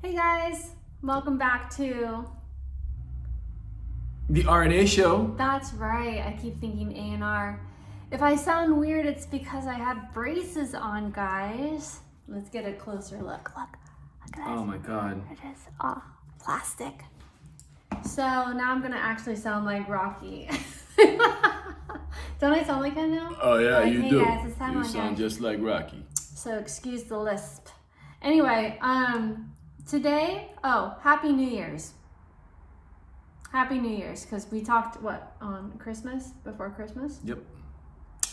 Hey guys, welcome back to... The RNA show. That's right, I keep thinking A&R. If I sound weird, it's because I have braces on, guys. Let's get a closer look. Look at this. Oh my God. It is plastic. So now I'm gonna actually sound like Rocky. Don't I sound like him now? Oh yeah, like, you hey do. Guys, it's time You on, sound guys. just like Rocky. So excuse the lisp. Anyway, today, Happy New Year's. Happy New Year's, because we talked, on Christmas, before Christmas? Yep.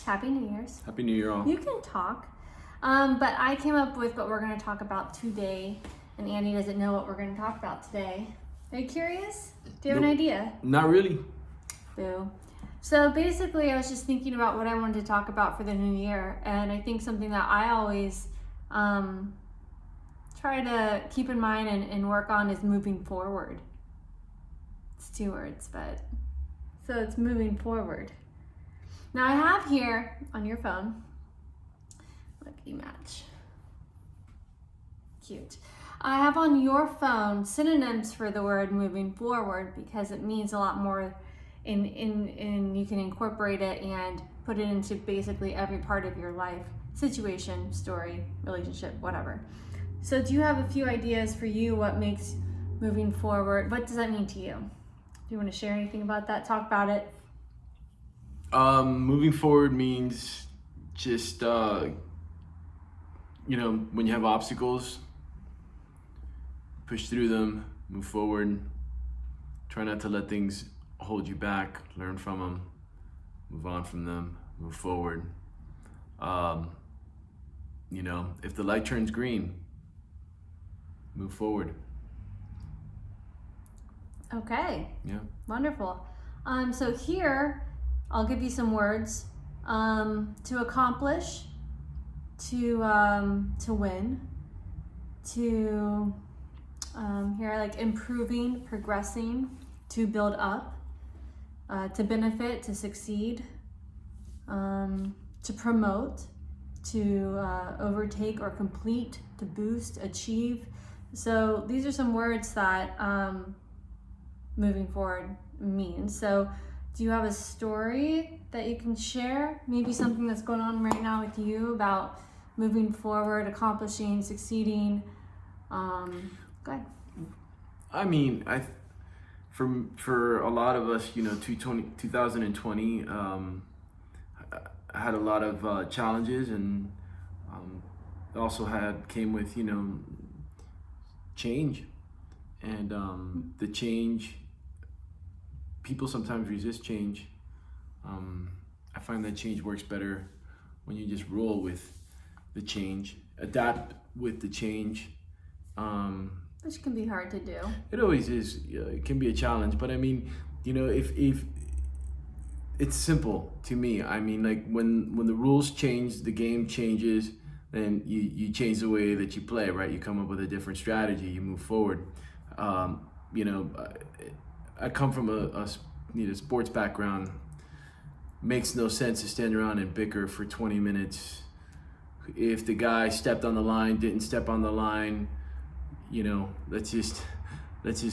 Happy New Year's. Happy New Year all. You can talk. But I came up with what we're going to talk about today, and Andy doesn't know what we're going to talk about today. Are you curious? Do you have an idea? Not really. Boo. So basically, I was just thinking about what I wanted to talk about for the new year, and I think something that I always try to keep in mind and work on is moving forward. It's 2 words, but so it's moving forward. Now I have here on your phone, lucky match, cute. I have on your phone synonyms for the word moving forward because it means a lot more in you can incorporate it and put it into basically every part of your life, situation, story, relationship, whatever. So do you have a few ideas for you what makes moving forward? What does that mean to you? Do you want to share anything about that? Talk about it. Moving forward means just when you have obstacles, push through them, move forward. Try not to let things hold you back. Learn from them, move on from them, move forward. If the light turns green, move forward. Okay. Yeah. Wonderful. So here, I'll give you some words. To accomplish, to win, to here I like improving, progressing, to build up, to benefit, to succeed, to promote, to overtake or complete, to boost, achieve. So these are some words that moving forward means. So do you have a story that you can share? Maybe something that's going on right now with you about moving forward, accomplishing, succeeding. Go ahead. I mean, for a lot of us, 2020 had a lot of challenges, and also came with change, and the change. People sometimes resist change. I find that change works better when you just roll with the change, adapt with the change. Which can be hard to do. It always is. It can be a challenge, but I mean, if it's simple to me. I mean, like when the rules change, the game changes, then you change the way that you play, right? You come up with a different strategy, you move forward. I come from a sports background. Makes no sense to stand around and bicker for 20 minutes. If the guy stepped on the line, didn't step on the line, let's just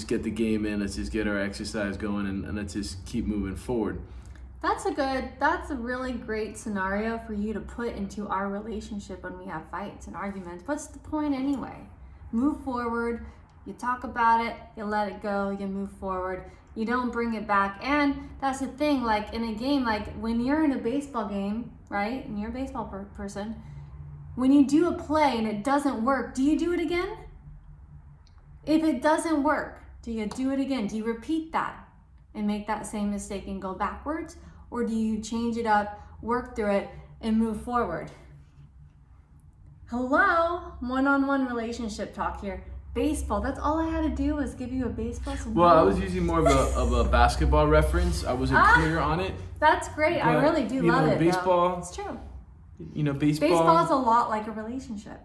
get the game in. Let's just get our exercise going, and let's just keep moving forward. That's a really great scenario for you to put into our relationship when we have fights and arguments. What's the point anyway? Move forward, you talk about it, you let it go, you move forward. You don't bring it back. And that's the thing, like in a game, like when you're in a baseball game, right? And you're a baseball person, when you do a play and it doesn't work, do you do it again? If it doesn't work, do you do it again? Do you repeat that and make that same mistake and go backwards? Or do you change it up, work through it, and move forward? Hello, one-on-one relationship talk here. Baseball, that's all I had to do was give you a baseball. Well, I was using more of a basketball reference. I wasn't clear on it. That's great. I really do love it. Baseball. Though. It's true. Baseball. Baseball is a lot like a relationship.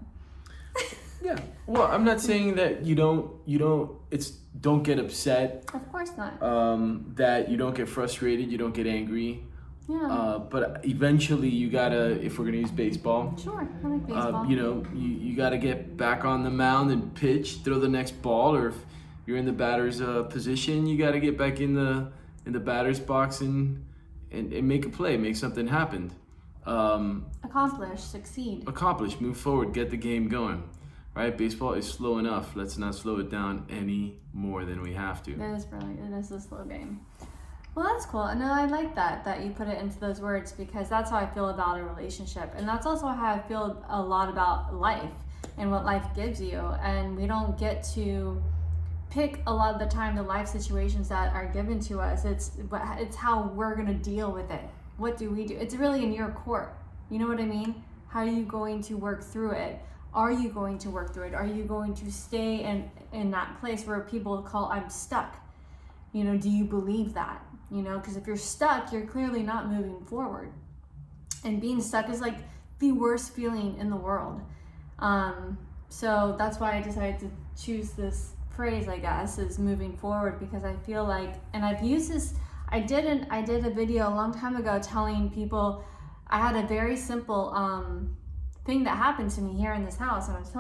Yeah. Well, I'm not saying that you don't get upset. Of course not. That you don't get frustrated, you don't get angry. Yeah. But eventually you gotta, if we're gonna use baseball, Sure, I like baseball. you gotta get back on the mound and pitch, throw the next ball, or if you're in the batter's position, you gotta get back in the batter's box and make a play, make something happen. Accomplish, move forward, get the game going. Right? Baseball is slow enough. Let's not slow it down any more than we have to. It is really, it is a slow game. Well, that's cool. No, I like that you put it into those words, because that's how I feel about a relationship. And that's also how I feel a lot about life and what life gives you. And we don't get to pick a lot of the time the life situations that are given to us. It's how we're going to deal with it. What do we do? It's really in your court. You know what I mean? How are you going to work through it? Are you going to work through it? Are you going to stay in that place where people call I'm stuck? You know, do you believe that? You know, because if you're stuck, you're clearly not moving forward. And being stuck is like the worst feeling in the world. So that's why I decided to choose this phrase, I guess, is moving forward, because I feel like, and I've used this, I did a video a long time ago telling people, I had a very simple thing that happened to me here in this house, and I was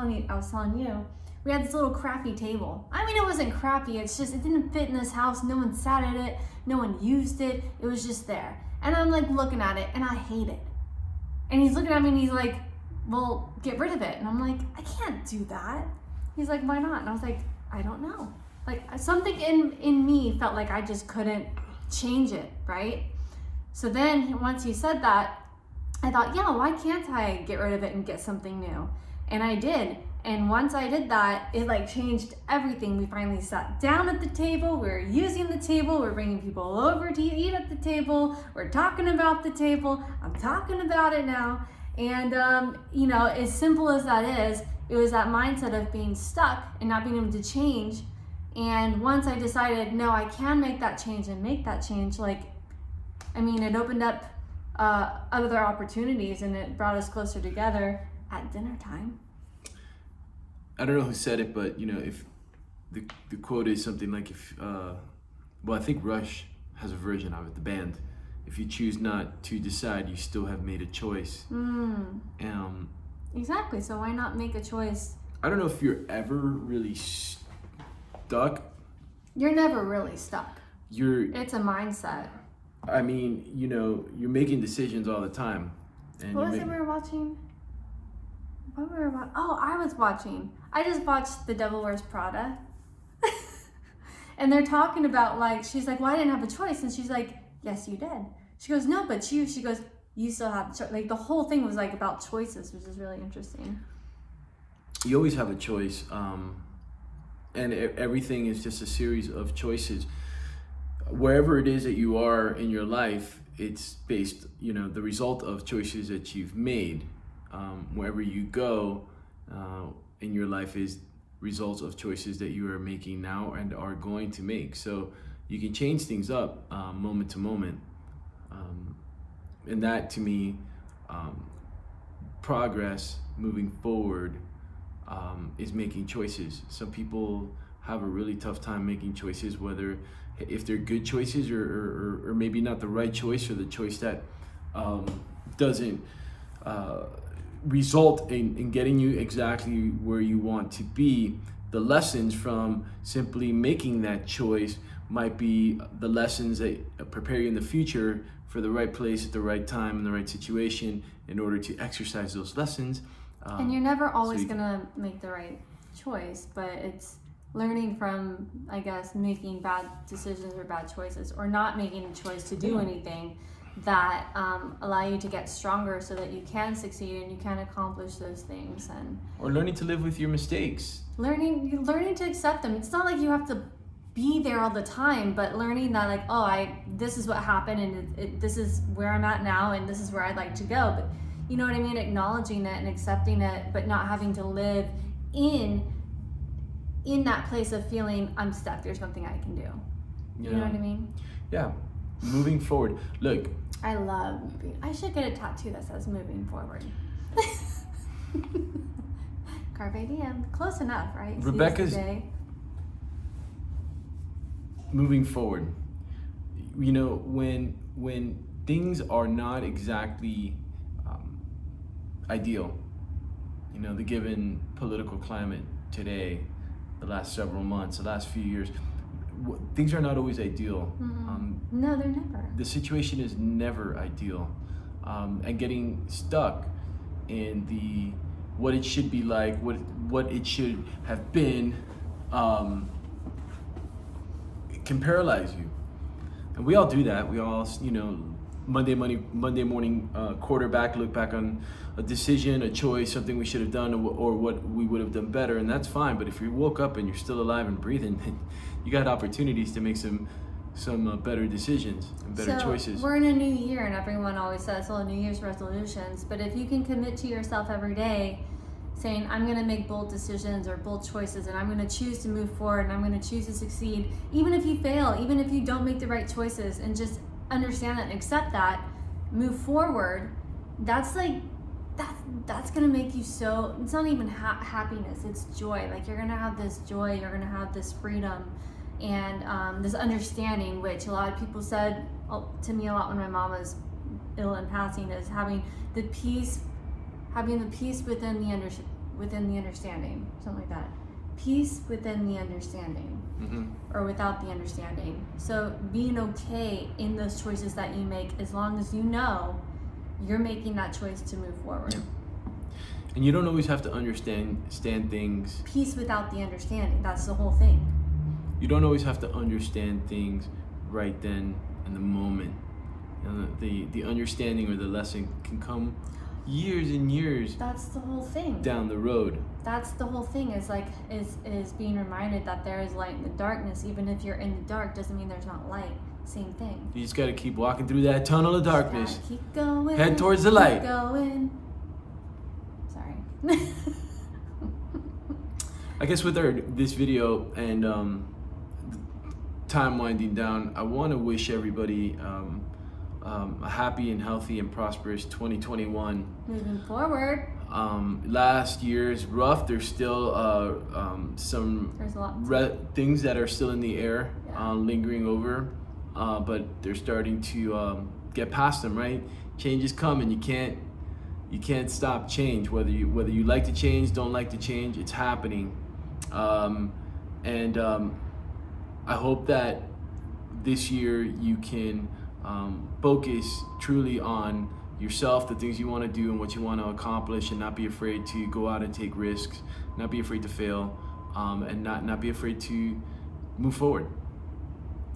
telling you, we had this little crappy table. I mean, it wasn't crappy, it's just, it didn't fit in this house. No one sat at it, no one used it, it was just there. And I'm like looking at it, and I hate it. And he's looking at me and he's like, well, get rid of it. And I'm like, I can't do that. He's like, why not? And I was like, I don't know. Like, something in me felt like I just couldn't change it, right? So then once he said that, I thought, yeah, why can't I get rid of it and get something new? And I did. And once I did that, it like changed everything. We finally sat down at the table. We're using the table. We're bringing people over to eat at the table. We're talking about the table. I'm talking about it now. And, you know, as simple as that is, it was that mindset of being stuck and not being able to change. And once I decided, no, I can make that change and make that change, like, I mean, it opened up other opportunities, and it brought us closer together at dinner time. I don't know who said it, but you know, if the quote is something like, if well, I think Rush has a version of it, the band. If you choose not to decide, you still have made a choice. Exactly. So why not make a choice? I don't know if you're ever really stuck. You're never really stuck. It's a mindset. I mean, you know, you're making decisions all the time. And what was it we were watching? What were we watching? Oh, I just watched The Devil Wears Prada. And they're talking about, like, she's like, well, I didn't have a choice. And she's like, yes, you did. She goes, no, but she goes, you still have, like, the whole thing was like about choices, which is really interesting. You always have a choice. And everything is just a series of choices. Wherever it is that you are in your life, it's based, you know, the result of choices that you've made. Wherever you go in your life is results of choices that you are making now and are going to make. So you can change things up moment to moment. And that, to me, progress moving forward is making choices. Some people have a really tough time making choices, whether if they're good choices or maybe not the right choice, or the choice that doesn't result in getting you exactly where you want to be. The lessons from simply making that choice might be the lessons that prepare you in the future for the right place at the right time in the right situation in order to exercise those lessons. And you're never always gonna make the right choice, but it's learning from, I guess, making bad decisions or bad choices, or not making a choice to do anything that allow you to get stronger so that you can succeed and you can accomplish those things. Or learning to live with your mistakes. Learning to accept them. It's not like you have to be there all the time, but learning that, like, oh, this is what happened, and this is where I'm at now, and this is where I'd like to go. But you know what I mean? Acknowledging it and accepting it, but not having to live in that place of feeling I'm stuck. There's nothing I can do. You know what I mean? Yeah. Moving forward. Look. I love moving. I should get a tattoo that says moving forward. Carpe diem. Close enough, right? Rebekah's moving forward. You know, when things are not exactly ideal. You know, the given political climate today, the last several months, the last few years, things are not always ideal. No, they're never. The situation is never ideal. And getting stuck in the what it should be like, what it should have been, it can paralyze you. And we all do that. We all, you know, Monday morning quarterback, look back on a decision, a choice, something we should have done, or what we would have done better, and that's fine. But if you woke up and you're still alive and breathing, then you got opportunities to make some better decisions and better choices. We're in a new year, and everyone always says, "Oh, New Year's resolutions." But if you can commit to yourself every day, saying, "I'm going to make bold decisions or bold choices, and I'm going to choose to move forward, and I'm going to choose to succeed," even if you fail, even if you don't make the right choices, and just understand that and accept that, move forward, that's going to make you so, it's not even happiness, it's joy. Like, you're going to have this joy, you're going to have this freedom, and this understanding, which a lot of people said to me a lot when my mom was ill and passing, is having the peace within the understanding, something like that. Peace within the understanding, or without the understanding. So being okay in those choices that you make, as long as you know you're making that choice to move forward. And you don't always have to understand things. Peace without the understanding, that's the whole thing. You don't always have to understand things right then in the moment. You know, the understanding or the lesson can come years and years. That's the whole thing. Down the road. That's the whole thing. Is being reminded that there is light in the darkness. Even if you're in the dark, doesn't mean there's not light. Same thing. You just got to keep walking through that tunnel of darkness. Keep going. Head towards the light. Keep going. Sorry. I guess with this video and time winding down, I want to wish everybody a happy and healthy and prosperous 2021. Moving forward. Last year's rough. There's still some things that are still in the air, lingering over, but they're starting to get past them. Right? Change is coming. You can't stop change. Whether you like to change, don't like to change, it's happening. And I hope that this year you can focus truly on yourself, the things you want to do and what you want to accomplish, and not be afraid to go out and take risks, not be afraid to fail, and not be afraid to move forward.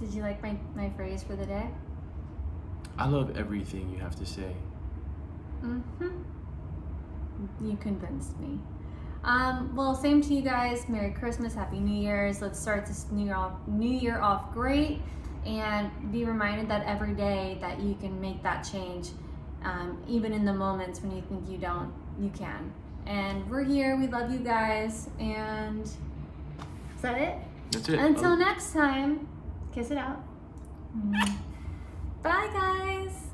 Did you like my phrase for the day? I love everything you have to say. You convinced me. Well, same to you guys. Merry Christmas, Happy New Year's. Let's start this new year off great, and be reminded that every day that you can make that change, even in the moments when you think you don't, you can. And we're here. We love you guys. And is that it? That's it. Until next time, kiss it out. Bye, guys.